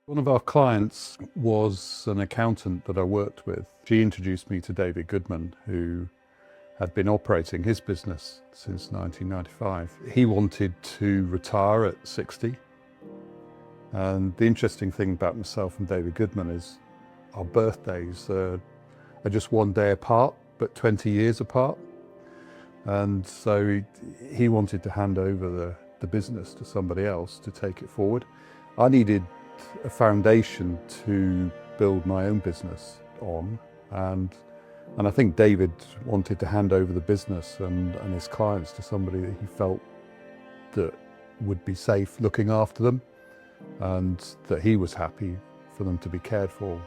One of our clients was an accountant that I worked with. She introduced me to David Goodman, who had been operating his business since 1995. He wanted to retire at 60. And the interesting thing about myself and David Goodman is our birthdays are just one day apart, but 20 years apart. And so he wanted to hand over the business to somebody else to take it forward. I needed a foundation to build my own business on, and I think David wanted to hand over the business and his clients to somebody that he felt that would be safe looking after them, and that he was happy for them to be cared for,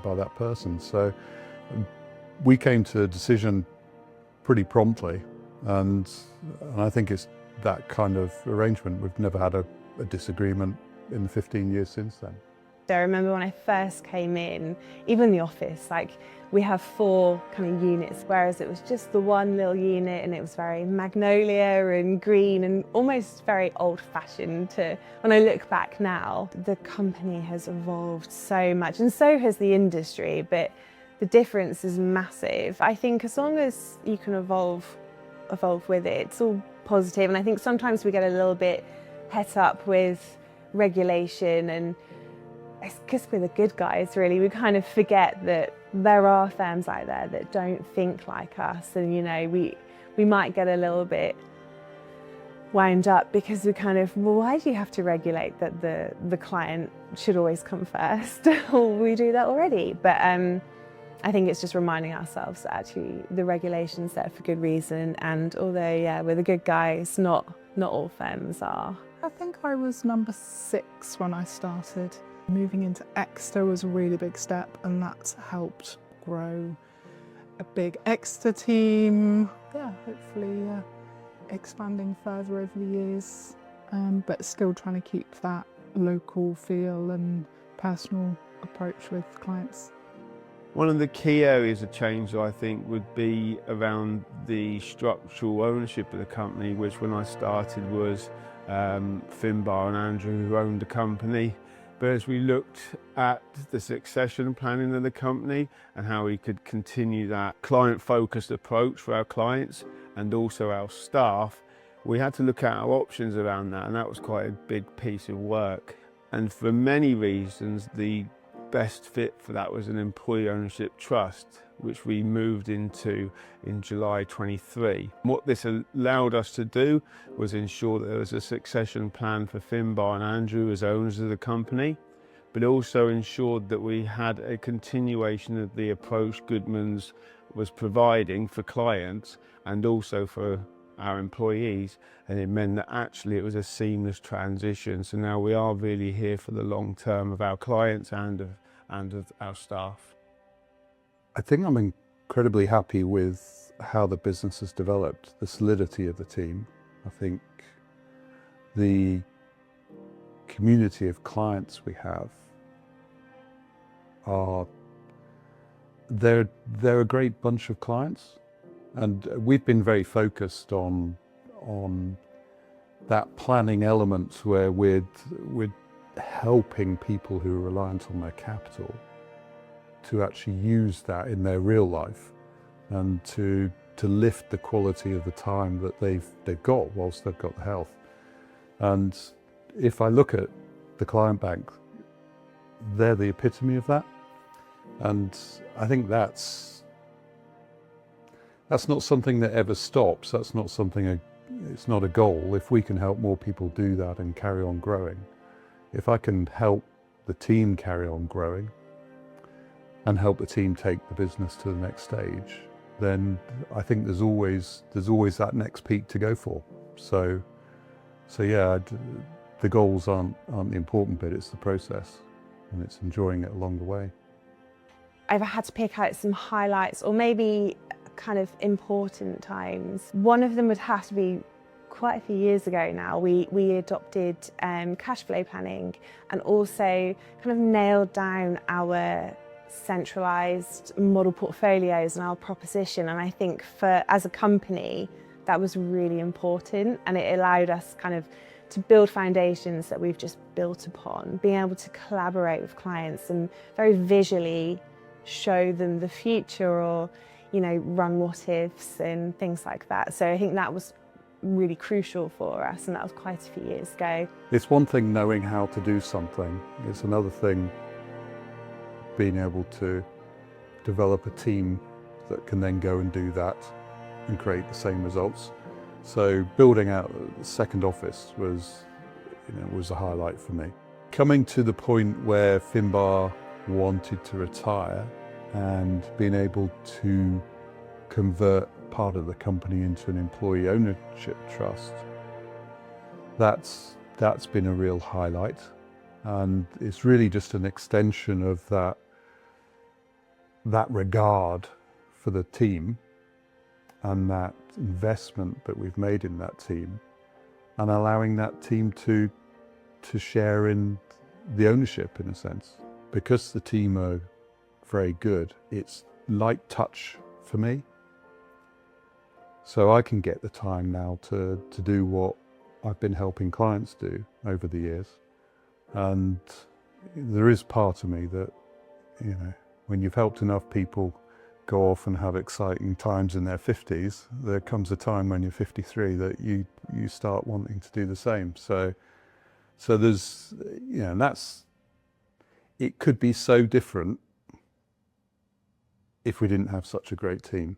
by that person. So we came to a decision pretty promptly, and I think it's that kind of arrangement. We've never had a disagreement in the 15 years since then. I remember when I first came in, even the office, we have 4 kind of units, whereas it was just the one little unit, and it was very magnolia and green and almost very old-fashioned. When I look back now, the company has evolved so much, and so has the industry, but the difference is massive. I think as long as you can evolve with it, it's all positive. And I think sometimes we get a little bit het up with regulation, and it's because we're the good guys, really. We kind of forget that there are firms out there that don't think like us, and we might get a little bit wound up because we kind of, well, why do you have to regulate that the client should always come first? Well, we do that already. But I think it's just reminding ourselves that actually the regulation's there for good reason, and although we're the good guys, not all firms are. I think I was number 6 when I started. Moving into Exeter was a really big step, and that's helped grow a big Exeter team. Hopefully expanding further over the years, but still trying to keep that local feel and personal approach with clients. One of the key areas of change, I think, would be around the structural ownership of the company, which when I started was Finbar and Andrew, who owned the company. But as we looked at the succession planning of the company and how we could continue that client-focused approach for our clients and also our staff, we had to look at our options around that, and that was quite a big piece of work. And for many reasons, the best fit for that was an employee ownership trust, which we moved into in July 23. What this allowed us to do was ensure that there was a succession plan for Finbar and Andrew as owners of the company, but also ensured that we had a continuation of the approach Goodmans was providing for clients and also for our employees, and it meant that actually it was a seamless transition. So now we are really here for the long term of our clients and of our staff. I think I'm incredibly happy with how the business has developed, the solidity of the team. I think the community of clients we have they're a great bunch of clients, and we've been very focused on that planning element where we're helping people who are reliant on their capital to actually use that in their real life, and to lift the quality of the time that they've got whilst they've got the health. And if I look at the client bank, they're the epitome of that. And I think that's not something that ever stops. That's not something, it's not a goal. If we can help more people do that and carry on growing, if I can help the team carry on growing and help the team take the business to the next stage, then I think there's always that next peak to go for. So yeah, the goals aren't the important bit, it's the process, and it's enjoying it along the way. I've had to pick out some highlights, or maybe kind of important times. One of them would have to be quite a few years ago now. We adopted cash flow planning, and also kind of nailed down our centralised model portfolios and our proposition. And I think as a company, that was really important, and it allowed us kind of to build foundations that we've just built upon, being able to collaborate with clients and very visually show them the future, or, you know, run what ifs and things like that. So I think that was really crucial for us, and that was quite a few years ago. It's one thing knowing how to do something, it's another thing being able to develop a team that can then go and do that and create the same results. So building out the second office was, was a highlight for me. Coming to the point where Finbar wanted to retire and being able to convert part of the company into an employee ownership trust, that's been a real highlight, and it's really just an extension of that regard for the team and that investment that we've made in that team, and allowing that team to share in the ownership in a sense. Because the team are very good, it's light touch for me. So I can get the time now to do what I've been helping clients do over the years. And there is part of me that, when you've helped enough people go off and have exciting times in their 50s, there comes a time when you're 53 that you start wanting to do the same. So there's, and it could be so different if we didn't have such a great team.